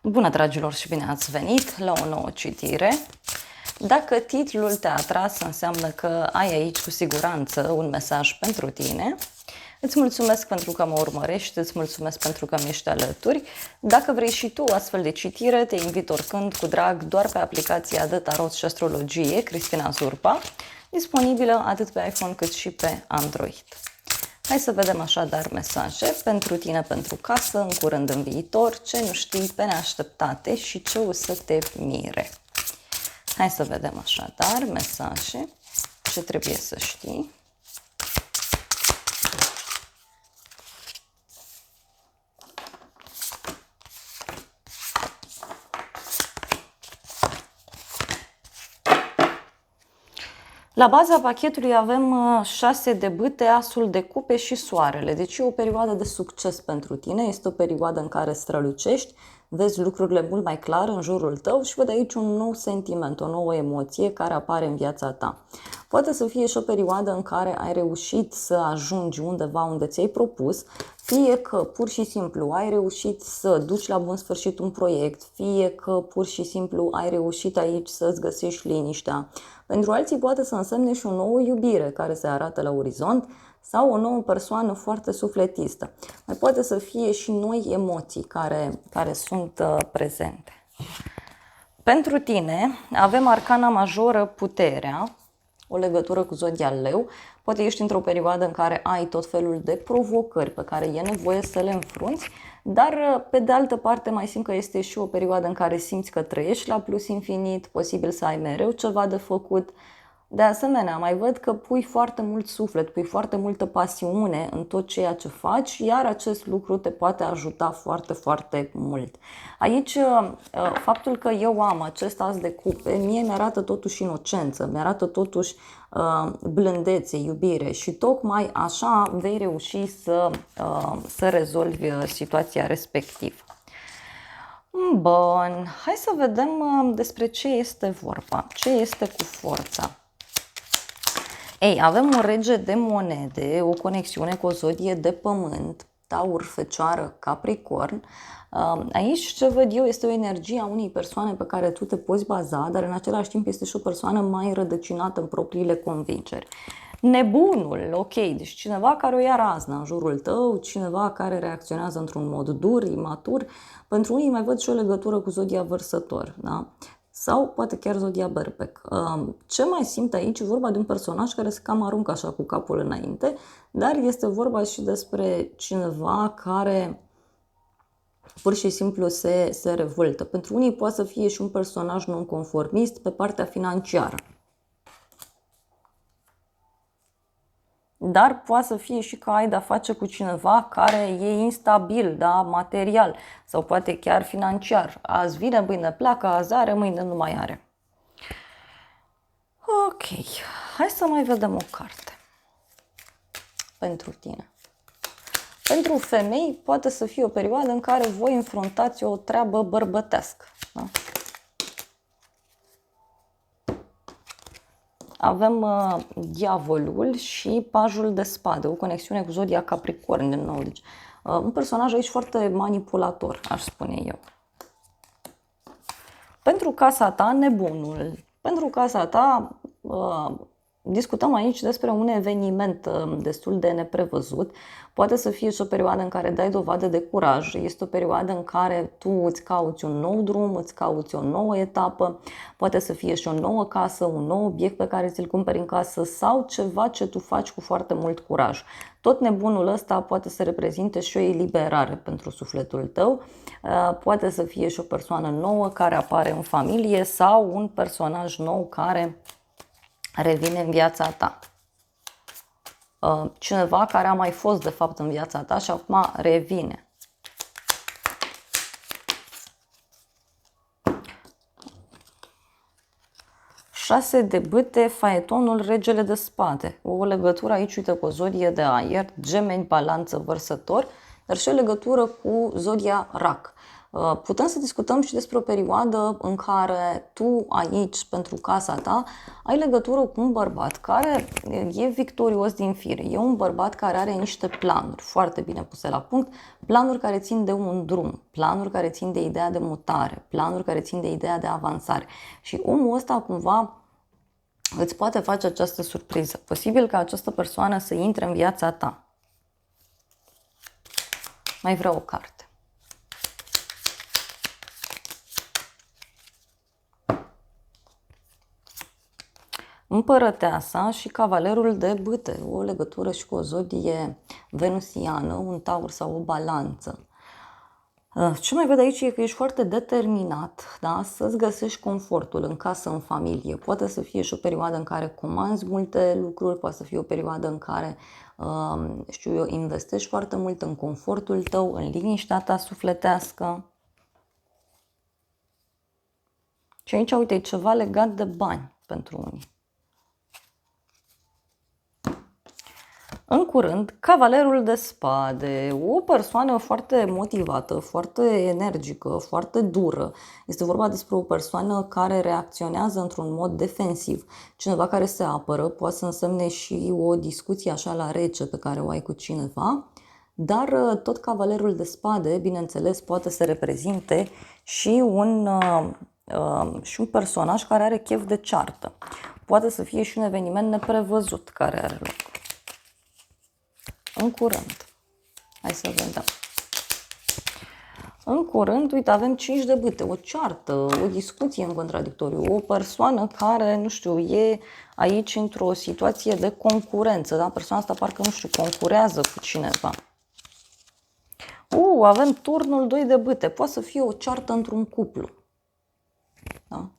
Bună, dragilor, și bine ați venit la o nouă citire. Dacă titlul te-a atras, înseamnă că ai aici cu siguranță un mesaj pentru tine. Îți mulțumesc pentru că mă urmărești, îți mulțumesc pentru că mi ești alături. Dacă vrei și tu astfel de citire, te invit oricând cu drag doar pe aplicația de tarot și astrologie Cristina Zurba, disponibilă atât pe iPhone cât și pe Android. Hai să vedem așadar mesaje pentru tine, pentru casă, în curând, în viitor, ce nu știi pe neașteptate și ce o să te mire. Hai să vedem așadar mesaje, ce trebuie să știi. La baza pachetului avem 6 de bâte, asul de cupe și soarele. Deci e o perioadă de succes pentru tine, este o perioadă în care strălucești, vezi lucrurile mult mai clar în jurul tău și văd aici un nou sentiment, o nouă emoție care apare în viața ta. Poate să fie și o perioadă în care ai reușit să ajungi undeva unde ți-ai propus, fie că pur și simplu ai reușit să duci la bun sfârșit un proiect, fie că pur și simplu ai reușit aici să-ți găsești liniștea. Pentru alții poate să însemne și o nouă iubire care se arată la orizont sau o nouă persoană foarte sufletistă. Mai poate să fie și noi emoții care sunt prezente. Pentru tine avem arcana majoră puterea, o legătură cu zodia Leu. Poate ești într-o perioadă în care ai tot felul de provocări pe care e nevoie să le înfrunți, dar pe de altă parte mai simt că este și o perioadă în care simți că trăiești la plus infinit, posibil să ai mereu ceva de făcut. De asemenea, mai văd că pui foarte mult suflet, pui foarte multă pasiune în tot ceea ce faci, iar acest lucru te poate ajuta foarte, foarte mult. Aici, faptul că eu am acest as de cupe, mie mi-arată totuși inocență, mi-arată totuși blândețe, iubire și tocmai așa vei reuși să rezolvi situația respectivă. Bun, hai să vedem despre ce este vorba, ce este cu forța. Ei, avem un rege de monede, o conexiune cu o zodie de pământ, Taur, Fecioară, Capricorn. Aici ce văd eu este o energie a unei persoane pe care tu te poți baza, dar în același timp este și o persoană mai rădăcinată în propriile convingeri. Nebunul, ok, deci cineva care o ia razna în jurul tău, cineva care reacționează într-un mod dur, imatur. Pentru unii mai văd și o legătură cu zodia Vărsător, da? Sau poate chiar zodia Berbec. Ce mai simt aici? E vorba de un personaj care se cam aruncă așa cu capul înainte, dar este vorba și despre cineva care pur și simplu se revoltă. Pentru unii poate să fie și un personaj nonconformist pe partea financiară. Dar poate să fie și că ai de-a face cu cineva care e instabil, da, material sau poate chiar financiar. Azi vine, mâine pleacă, azi are, mâine nu mai are. Ok, hai să mai vedem o carte pentru tine. Pentru femei poate să fie o perioadă în care voi înfruntați o treabă bărbătească. Da? Avem diavolul și pajul de spade, o conexiune cu zodia Capricorn din nou. Deci, un personaj aici foarte manipulator, aș spune eu. Pentru casa ta, nebunul. Pentru casa ta, discutăm aici despre un eveniment destul de neprevăzut. Poate să fie și o perioadă în care dai dovadă de curaj. Este o perioadă în care tu îți cauți un nou drum, îți cauți o nouă etapă. Poate să fie și o nouă casă, un nou obiect pe care ți-l cumperi în casă sau ceva ce tu faci cu foarte mult curaj. Tot nebunul ăsta poate să reprezinte și o eliberare pentru sufletul tău. Poate să fie și o persoană nouă care apare în familie sau un personaj nou care revine în viața ta. Cineva care a mai fost de fapt în viața ta și acum revine. Șase de bâte, faetonul, regele de spade. O legătură aici, uite, cu o zodie de aer, Gemeni, Balanță, Vărsător, dar și o legătură cu zodia Rac. Putem să discutăm și despre o perioadă în care tu aici, pentru casa ta, ai legătură cu un bărbat care e victorios din fire. E un bărbat care are niște planuri foarte bine puse la punct, planuri care țin de un drum, planuri care țin de ideea de mutare, planuri care țin de ideea de avansare. Și omul ăsta cumva îți poate face această surpriză. Posibil ca această persoană să intre în viața ta. Mai vreau o carte. Împărăteasa și cavalerul de bâte, o legătură și cu o zodie venusiană, un taur sau o balanță. Ce mai văd aici e că ești foarte determinat, da? Să-ți găsești confortul în casă, în familie. Poate să fie și o perioadă în care comanzi multe lucruri, poate să fie o perioadă în care, știu eu, investești foarte mult în confortul tău, în liniștea ta sufletească. Și aici, uite, e ceva legat de bani pentru unii. În curând, cavalerul de spade, o persoană foarte motivată, foarte energică, foarte dură. Este vorba despre o persoană care reacționează într-un mod defensiv. Cineva care se apără, poate să însemne și o discuție așa la rece pe care o ai cu cineva, dar tot cavalerul de spade, bineînțeles, poate să reprezinte și un personaj care are chef de ceartă. Poate să fie și un eveniment neprevăzut care are loc. În curând. Hai să vedem. În curând, uite, avem 5 de bâte, o ceartă, o discuție în contradictoriu, o persoană care, nu știu, e aici într-o situație de concurență, da? Persoana asta parcă, nu știu, concurează cu cineva. Avem turnul 2 de bâte, poate să fie o ceartă într-un cuplu. Da?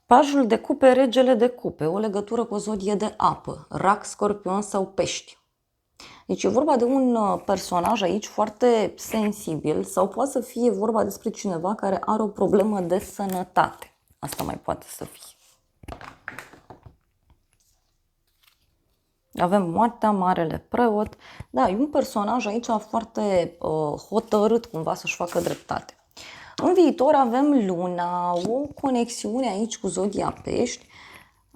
Pajul de cupe, regele de cupe, o legătură cu o zodie de apă, rac, scorpion sau pești. Deci e vorba de un personaj aici foarte sensibil sau poate să fie vorba despre cineva care are o problemă de sănătate. Asta mai poate să fie. Avem moartea, marele preot. Da, e un personaj aici foarte hotărât cumva să-și facă dreptate. În viitor avem luna, o conexiune aici cu zodia pești.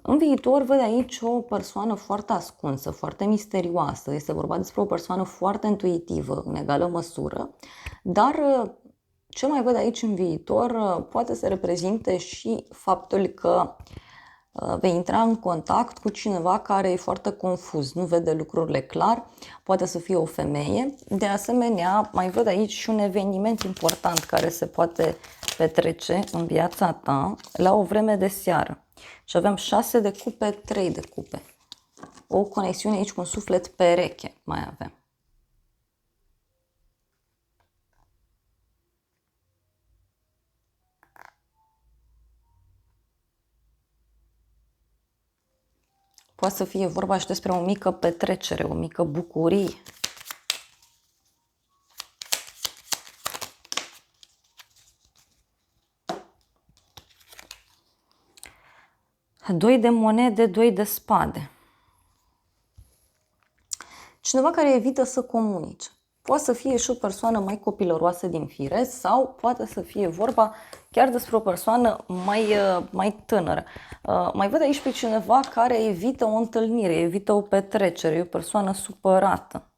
În viitor văd aici o persoană foarte ascunsă, foarte misterioasă. Este vorba despre o persoană foarte intuitivă, în egală măsură. Dar ce mai văd aici în viitor poate să reprezinte și faptul că vei intra în contact cu cineva care e foarte confuz, nu vede lucrurile clar, poate să fie o femeie. De asemenea, mai văd aici și un eveniment important care se poate petrece în viața ta la o vreme de seară. Și avem 6 de cupe, 3 de cupe. O conexiune aici cu un suflet pereche mai avem. Poate să fie vorba și despre o mică petrecere, o mică bucurie. Doi de monede, 2 de spade. Cineva care evită să comunice. Poate să fie și o persoană mai copilăroasă din fire sau poate să fie vorba chiar despre o persoană mai tânără. Mai văd aici pe cineva care evită o întâlnire, evită o petrecere, e o persoană supărată.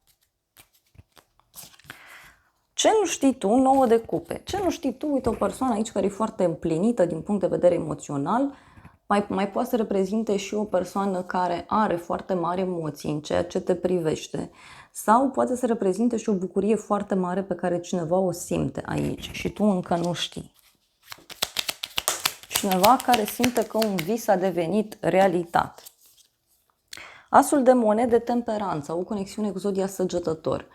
Ce nu știi tu? 9 de cupe. Ce nu știi tu? Uite, o persoană aici care e foarte împlinită din punct de vedere emoțional, mai poate să reprezinte și o persoană care are foarte mari emoții în ceea ce te privește sau poate să reprezinte și o bucurie foarte mare pe care cineva o simte aici și tu încă nu știi. Cineva care simte că un vis a devenit realitate. Asul de monede, temperanță, o conexiune cu zodia Săgetător.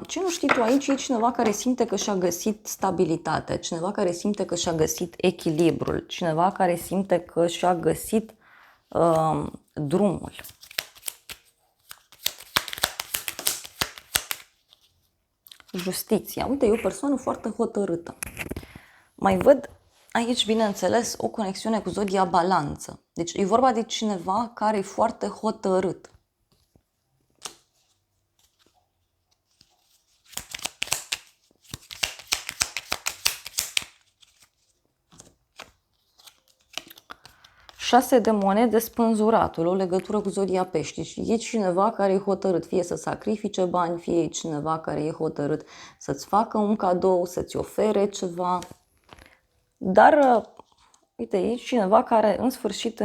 Ce nu știi tu aici e cineva care simte că și-a găsit stabilitatea, cineva care simte că și-a găsit echilibrul, cineva care simte că și-a găsit drumul. Justiția. Uite, e o persoană foarte hotărâtă. Mai văd aici, bineînțeles, o conexiune cu zodia Balanță. Deci e vorba de cineva care e foarte hotărât. Șase de monede, spânzuratul, o legătură cu zodia Pești. Și e cineva care e hotărât, fie să sacrifice bani, fie e cineva care e hotărât să-ți facă un cadou, să-ți ofere ceva. Dar, uite, e cineva care în sfârșit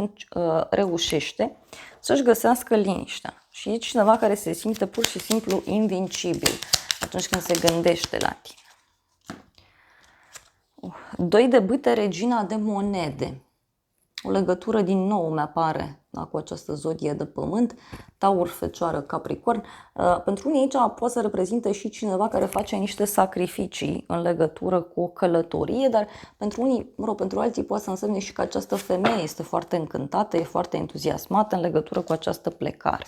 reușește să-și găsească liniștea. Și e cineva care se simte pur și simplu invincibil atunci când se gândește la tine. Doi de bâte, regina de monede. O legătură din nou mi-apare cu această zodie de pământ, Taur, Fecioară, Capricorn. Pentru unii aici poate să reprezinte și cineva care face niște sacrificii în legătură cu o călătorie, dar pentru unii, pentru alții poate să însemne și că această femeie este foarte încântată, e foarte entuziasmată în legătură cu această plecare.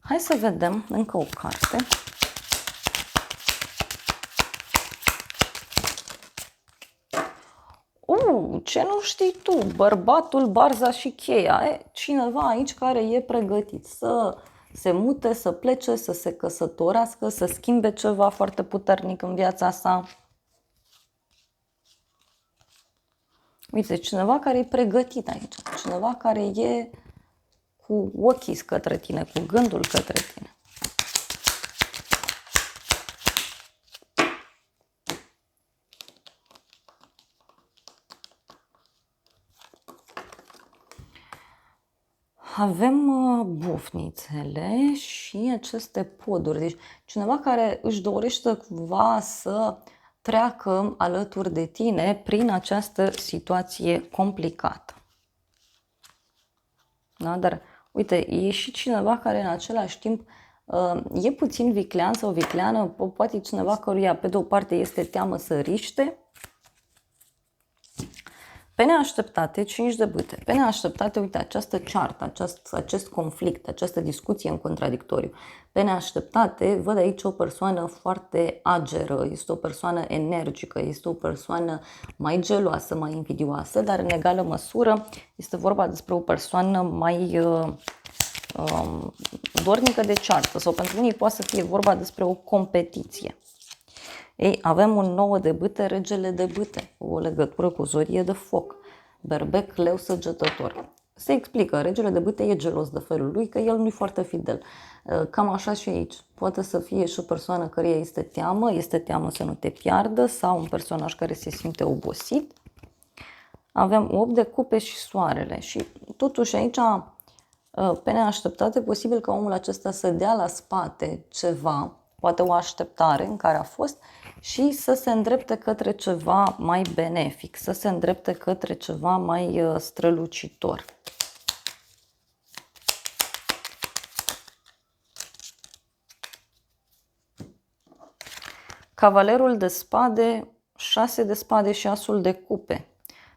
Hai să vedem încă o carte. Ce nu știi tu? Bărbatul, barza și cheia. Cineva aici care e pregătit să se mute, să plece, să se căsătorească, să schimbe ceva foarte puternic în viața sa. Uite, cineva care e pregătit aici. Cineva care e cu ochii către tine, cu gândul către tine. Avem bufnițele și aceste poduri. Deci cineva care își dorește cumva să treacă alături de tine prin această situație complicată. Da? Dar uite, e și cineva care în același timp e puțin viclean sau vicleană, poate cineva căruia pe de o parte este teamă să riște. Pe neașteptate, 5 de bâte. Pe neașteptate, uite, această ceartă, acest conflict, această discuție în contradictoriu. Pe neașteptate, văd aici o persoană foarte ageră, este o persoană energică, este o persoană mai geloasă, mai invidioasă, dar în egală măsură este vorba despre o persoană mai dornică de ceartă sau pentru unii poate să fie vorba despre o competiție. Ei, avem un 9 de bâte, regele de bâte, o legătură cu zodie de foc, berbec, leu, săgetător. Se explică, regele de bâte e gelos de felul lui, că el nu e foarte fidel. Cam așa și aici. Poate să fie și o persoană care este teamă să nu te piardă, sau un personaj care se simte obosit. Avem 8 de cupe și soarele și totuși aici, pe neașteptate, posibil ca omul acesta să dea la spate ceva, poate o așteptare în care a fost, și să se îndrepte către ceva mai benefic, să se îndrepte către ceva mai strălucitor. Cavalerul de spade, 6 de spade și asul de cupe,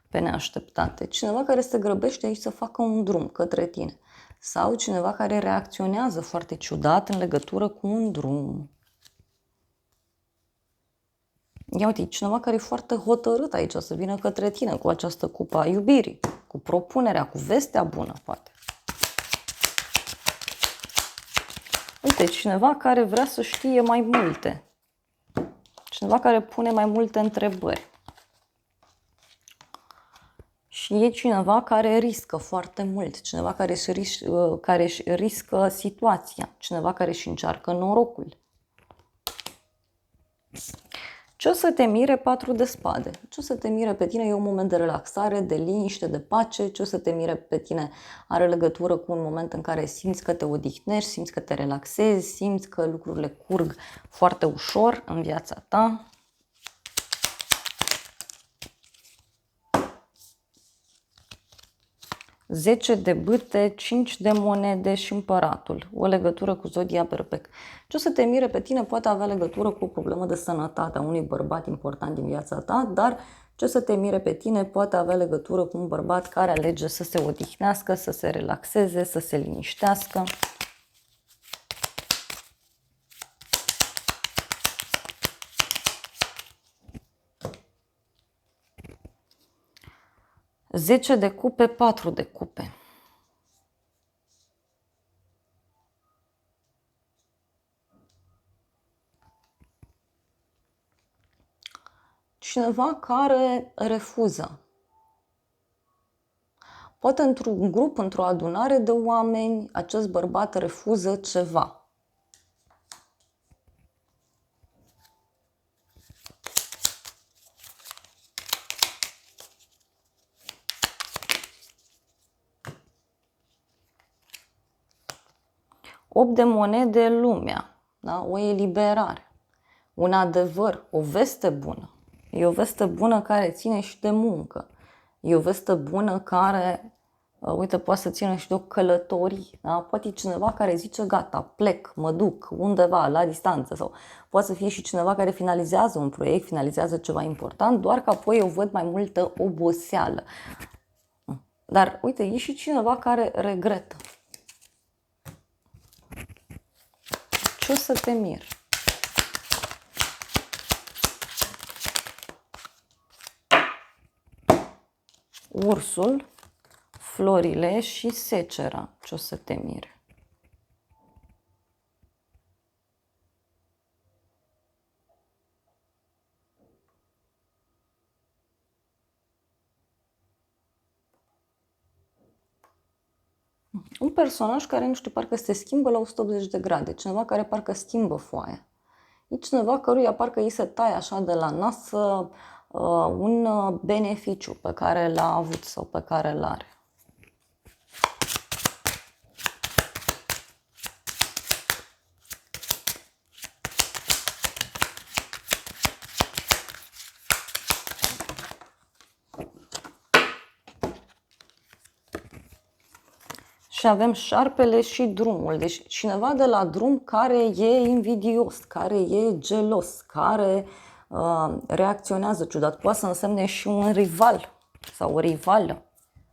pe neașteptate. Cineva care se grăbește aici să facă un drum către tine. Sau cineva care reacționează foarte ciudat în legătură cu un drum. Ia uite, cineva care e foarte hotărât aici să vină către tine cu această cupă a iubirii, cu propunerea, cu vestea bună, poate. Uite, cineva care vrea să știe mai multe. Cineva care pune mai multe întrebări. Și e cineva care riscă foarte mult, cineva care își riscă situația, cineva care își încearcă norocul. Ce o să te mire? 4 de spade. Ce o să te mire pe tine e un moment de relaxare, de liniște, de pace. Ce o să te mire pe tine are legătură cu un moment în care simți că te odihnești, simți că te relaxezi, simți că lucrurile curg foarte ușor în viața ta. Zece de bâte, 5 de monede și împăratul. O legătură cu zodia berbec. Ce o să te mire pe tine poate avea legătură cu o problemă de sănătate a unui bărbat important din viața ta, dar ce o să te mire pe tine poate avea legătură cu un bărbat care alege să se odihnească, să se relaxeze, să se liniștească. 10 de cupe, 4 de cupe. Cineva care refuză. Poate într-un grup, într-o adunare de oameni, acest bărbat refuză ceva. Opt de monede, lumea, da? O eliberare, un adevăr, o veste bună. E o veste bună care ține și de muncă. E o veste bună care, uite, poate să țină și de o călătorie. Da? Poate e cineva care zice, gata, plec, mă duc undeva la distanță. Sau poate să fie și cineva care finalizează un proiect, finalizează ceva important, doar că apoi eu văd mai multă oboseală. Dar, uite, e și cineva care regretă. Ce o să te mir? Ursul, florile și secera. Ce o să te mire? Un personaj care, nu știu, parcă se schimbă la 180 de grade. Cineva care parcă schimbă foaia. E cineva căruia parcă îi se taie așa de la nas un beneficiu pe care l-a avut sau pe care l-are. Și avem șarpele și drumul. Deci cineva de la drum care e invidios, care e gelos, care reacționează ciudat. Poate să însemne și un rival sau o rivală.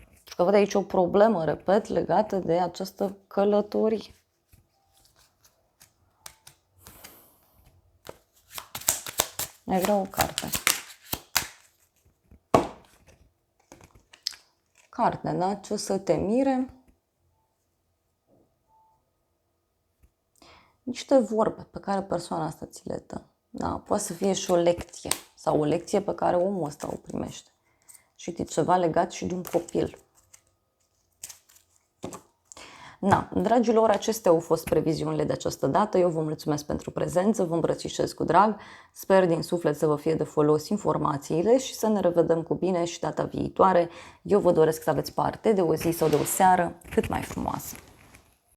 Pentru că văd aici o problemă, repet, legată de această călătorie. Mai vreau o carte. Carte, da? Ce o să te mire? Niște vorbe pe care persoana asta ți le dă. Da? Poate să fie și o lecție sau o lecție pe care omul ăsta o primește. Și uite, ceva legat și de un copil. Na, dragilor, acestea au fost previziunile de această dată. Eu vă mulțumesc pentru prezență, vă îmbrățișez cu drag. Sper din suflet să vă fie de folos informațiile și să ne revedem cu bine și data viitoare. Eu vă doresc să aveți parte de o zi sau de o seară cât mai frumoasă.